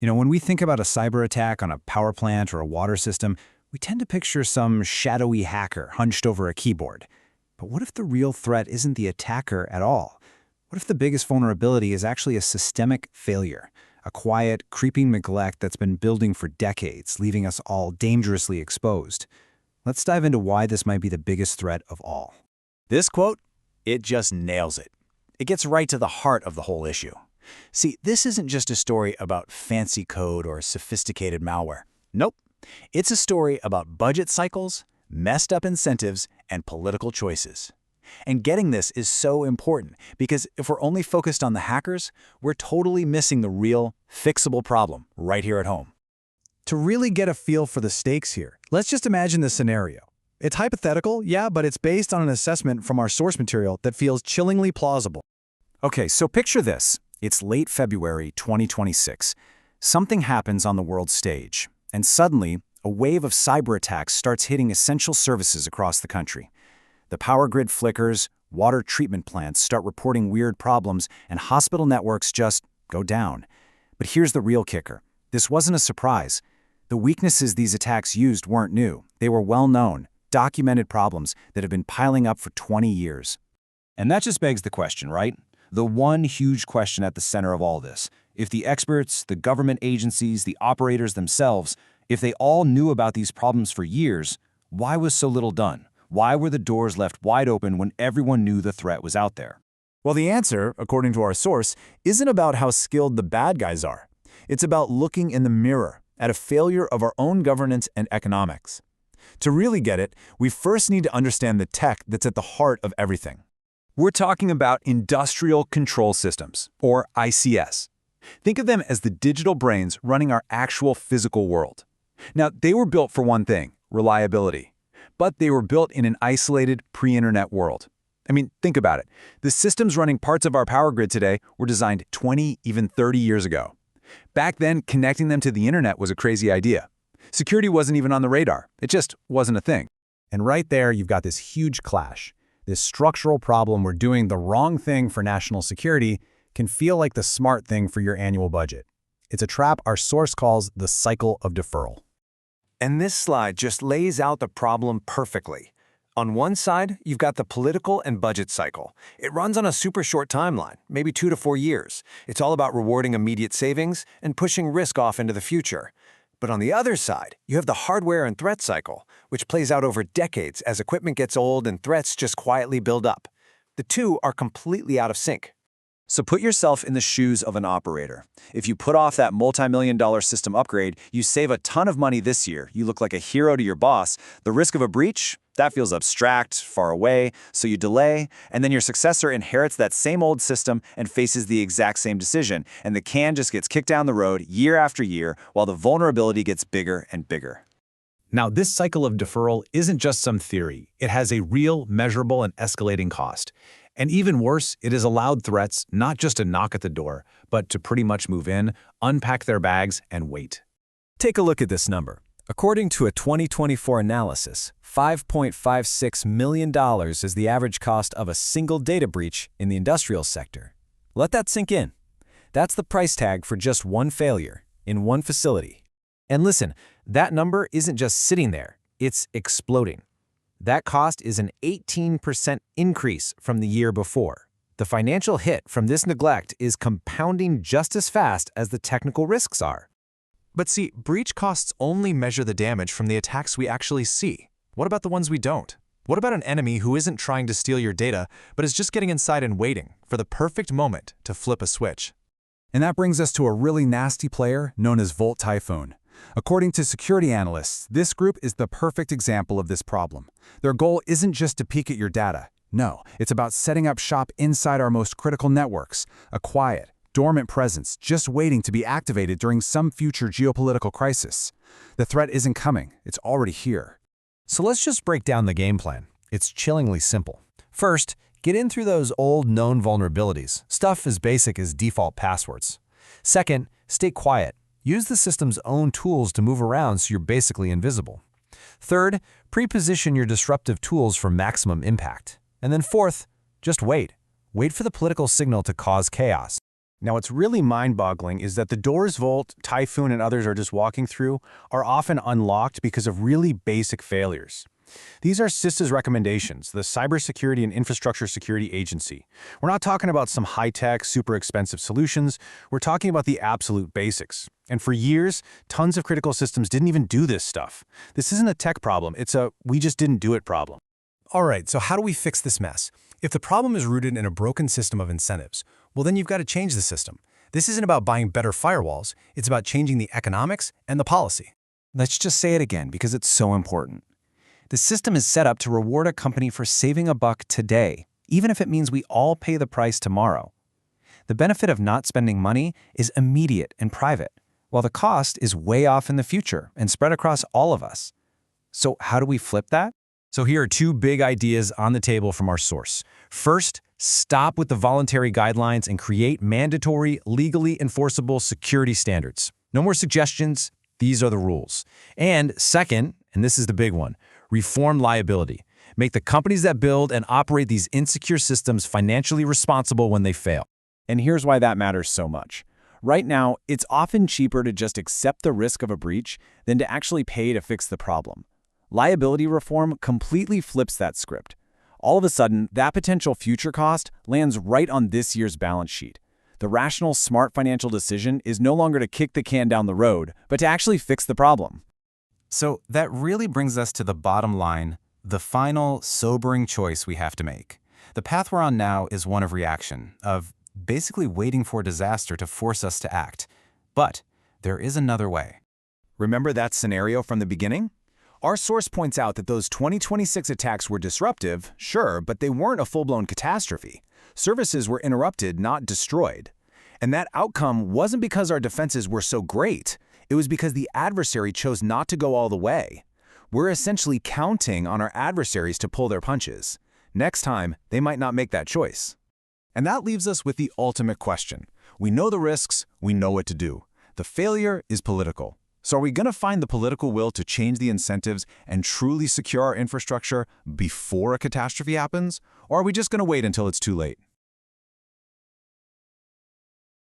When we think about a cyber attack on a power plant or a water system, we tend to picture some shadowy hacker hunched over a keyboard. But what if the real threat isn't the attacker at all? What if the biggest vulnerability is actually a systemic failure, a quiet, creeping neglect that's been building for decades, leaving us all dangerously exposed? Let's dive into why this might be the biggest threat of all. This quote, it just nails it. It gets right to the heart of the whole issue. See, this isn't just a story about fancy code or sophisticated malware. Nope. It's a story about budget cycles, messed up incentives, and political choices. And getting this is so important because if we're only focused on the hackers, we're totally missing the real, fixable problem right here at home. To really get a feel for the stakes here, let's just imagine this scenario. It's hypothetical, yeah, but it's based on an assessment from our source material that feels chillingly plausible. Okay, so picture this. It's late February 2026. Something happens on the world stage, and suddenly, a wave of cyber attacks starts hitting essential services across the country. The power grid flickers, water treatment plants start reporting weird problems, and hospital networks just go down. But here's the real kicker. This wasn't a surprise. The weaknesses these attacks used weren't new. They were well-known, documented problems that have been piling up for 20 years. And that just begs the question, right? The one huge question at the center of all this. If the experts, the government agencies, the operators themselves, if they all knew about these problems for years, why was so little done? Why were the doors left wide open when everyone knew the threat was out there? Well, the answer, according to our source, isn't about how skilled the bad guys are. It's about looking in the mirror at a failure of our own governance and economics. To really get it, we first need to understand the tech that's at the heart of everything. We're talking about industrial control systems, or ICS. Think of them as the digital brains running our actual physical world. Now, they were built for one thing, reliability. But they were built in an isolated, pre-internet world. I mean, think about it. The systems running parts of our power grid today were designed 20, even 30 years ago. Back then, connecting them to the internet was a crazy idea. Security wasn't even on the radar. It just wasn't a thing. And right there, you've got this huge clash. This structural problem where doing the wrong thing for national security can feel like the smart thing for your annual budget. It's a trap our source calls the cycle of deferral. And this slide just lays out the problem perfectly. On one side, you've got the political and budget cycle. It runs on a super short timeline, maybe 2 to 4 years. It's all about rewarding immediate savings and pushing risk off into the future. But on the other side, you have the hardware and threat cycle, which plays out over decades as equipment gets old and threats just quietly build up. The two are completely out of sync. So put yourself in the shoes of an operator. If you put off that multi-million-dollar system upgrade, you save a ton of money this year. You look like a hero to your boss. The risk of a breach, that feels abstract, far away, so you delay, and then your successor inherits that same old system and faces the exact same decision, and the can just gets kicked down the road year after year while the vulnerability gets bigger and bigger. Now, this cycle of deferral isn't just some theory. It has a real, measurable, and escalating cost. And even worse, it has allowed threats not just to knock at the door, but to pretty much move in, unpack their bags, and wait. Take a look at this number. According to a 2024 analysis, $5.56 million is the average cost of a single data breach in the industrial sector. Let that sink in. That's the price tag for just one failure in one facility. And listen, that number isn't just sitting there, it's exploding. That cost is an 18% increase from the year before. The financial hit from this neglect is compounding just as fast as the technical risks are. But see, breach costs only measure the damage from the attacks we actually see. What about the ones we don't? What about an enemy who isn't trying to steal your data, but is just getting inside and waiting for the perfect moment to flip a switch? And that brings us to a really nasty player known as Volt Typhoon. According to security analysts, this group is the perfect example of this problem. Their goal isn't just to peek at your data. No, it's about setting up shop inside our most critical networks, a quiet, dormant presence just waiting to be activated during some future geopolitical crisis. The threat isn't coming, it's already here. So let's just break down the game plan. It's chillingly simple. First, get in through those old known vulnerabilities, stuff as basic as default passwords. Second, stay quiet. Use the system's own tools to move around so you're basically invisible. Third, pre-position your disruptive tools for maximum impact. And then fourth, just wait. Wait for the political signal to cause chaos. Now, what's really mind-boggling is that the doors Volt, Typhoon, and others are just walking through are often unlocked because of really basic failures. These are CISA's recommendations, the Cybersecurity and Infrastructure Security Agency. We're not talking about some high-tech, super expensive solutions. We're talking about the absolute basics. And for years, tons of critical systems didn't even do this stuff. This isn't a tech problem. It's a we just didn't do it problem. All right, so how do we fix this mess? If the problem is rooted in a broken system of incentives, well, then you've got to change the system. This isn't about buying better firewalls. It's about changing the economics and the policy. Let's just say it again because it's so important. The system is set up to reward a company for saving a buck today, even if it means we all pay the price tomorrow. The benefit of not spending money is immediate and private, while the cost is way off in the future and spread across all of us. So how do we flip that? So here are two big ideas on the table from our source. First, stop with the voluntary guidelines and create mandatory, legally enforceable security standards. No more suggestions. These are the rules. And second, and this is the big one, reform liability. Make the companies that build and operate these insecure systems financially responsible when they fail. And here's why that matters so much. Right now, it's often cheaper to just accept the risk of a breach than to actually pay to fix the problem. Liability reform completely flips that script. All of a sudden, that potential future cost lands right on this year's balance sheet. The rational, smart financial decision is no longer to kick the can down the road, but to actually fix the problem. So that really brings us to the bottom line, the final, sobering choice we have to make. The path we're on now is one of reaction, of basically waiting for disaster to force us to act. But there is another way. Remember that scenario from the beginning? Our source points out that those 2026 attacks were disruptive, sure, but they weren't a full-blown catastrophe. Services were interrupted, not destroyed. And that outcome wasn't because our defenses were so great. It was because the adversary chose not to go all the way. We're essentially counting on our adversaries to pull their punches. Next time, they might not make that choice. And that leaves us with the ultimate question. We know the risks, we know what to do. The failure is political. So are we going to find the political will to change the incentives and truly secure our infrastructure before a catastrophe happens? Or are we just going to wait until it's too late?